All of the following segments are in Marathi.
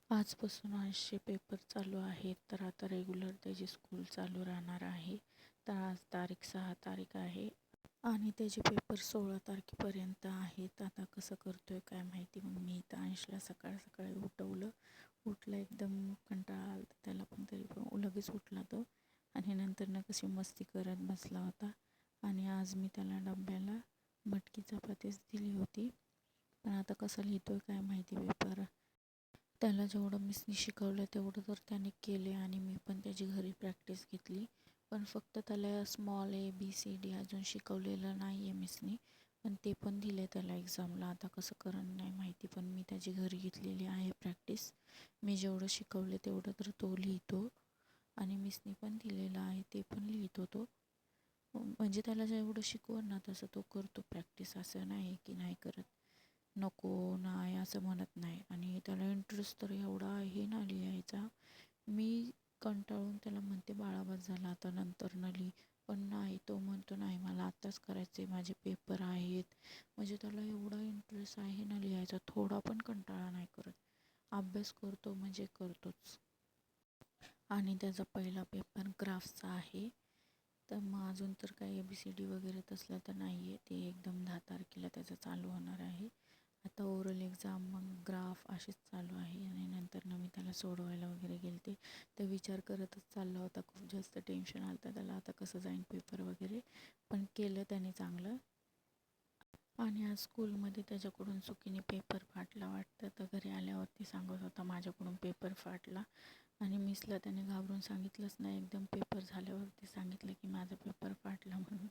आजपासून 800 पेपर चालू आहेत, तर आता रेग्युलर त्याची स्कूल चालू राहणार आहे. तर आज तारीख 6 तारीख आहे आणि त्याचे पेपर 16 तारखेपर्यंत आहेत. आता कसं करतोय काय माहिती. मग मी इथं अंशला सकाळी उठवलं. उठला एकदम कंटाळा आला त्याला, पण तरी पण लगेच उठला तो आणि नंतर कशी मस्ती करत बसला होता. आणि आज मी त्याला डब्याला मटकी चपातीच दिली होती. पण आता कसं लिहितोय काय माहिती पेपर. त्याला जेवढं मिसनी शिकवलं तेवढं तर त्याने केले आणि मी पण त्याची घरी प्रॅक्टिस घेतली. पण फक्त त्याला स्मॉल ABCD अजून शिकवलेलं नाही आहे मिसनी, पण ते पण दिले त्याला एक्झामला. आता कसं करण नाही माहिती, पण मी त्याची घरी घेतलेली आहे प्रॅक्टिस. मी जेवढं शिकवले तेवढं तर तो लिहितो आणि मिसनी पण दिलेलं आहे ते पण लिहितो तो. म्हणजे त्याला जेवढं शिकवण ना तसं तो करतो प्रॅक्टिस. असं नाही की नाही करत, नको नाही असं म्हणत नाही. आणि त्याला इंटरेस्ट तर एवढा आहे ना लिहायचा. मी कंटाळून त्याला म्हणते बाळा बस झाला आता नंतर न लिही, पण नाही, तो म्हणतो नाही मला आत्ताच करायचं आहे, माझे पेपर आहेत. म्हणजे त्याला एवढा इंटरेस्ट आहे ना लिहायचा, थोडा पण कंटाळा नाही करत. अभ्यास करतो म्हणजे करतोच. आणि त्याचा पहिला पेपर ग्राफचा आहे. तर मग अजून तर काही ABCD वगैरे तसलं तर नाही आहे. ते एकदम 10 तारखेला त्याचं चालू होणार आहे. आता ओरल एक्झाम, मग ग्राफ असेच चालू आहे. आणि नंतर मी त्याला सोडवायला वगैरे गेलते. तर विचार करतच चालला होता, खूप जास्त टेन्शन आलं होतं त्याला आता कसं जाईन पेपर वगैरे. पण केलं त्याने चांगलं. आणि आज स्कूलमध्ये त्याच्याकडून चुकीने पेपर फाटला वाटतं. तर घरी आल्यावरती सांगत होता माझ्याकडून पेपर फाटला. आणि मिसला त्याने घाबरून सांगितलंच नाही, एकदम पेपर झाल्यावरती सांगितलं की माझा पेपर फाटला म्हणून.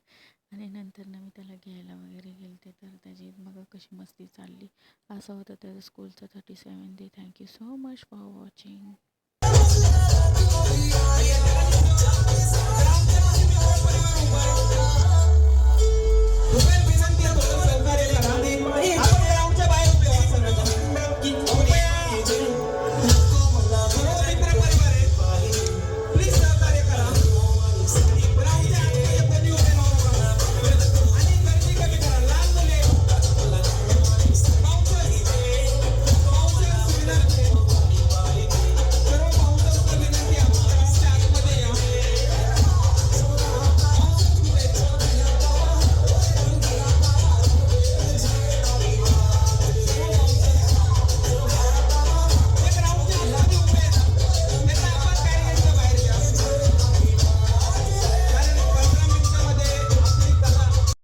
आणि नंतर मी त्याला घ्यायला वगैरे गेलते, तर त्याची मग कशी मस्ती चालली. असं होतं त्याचं स्कूलचं 37 day. Thank you so much for watching.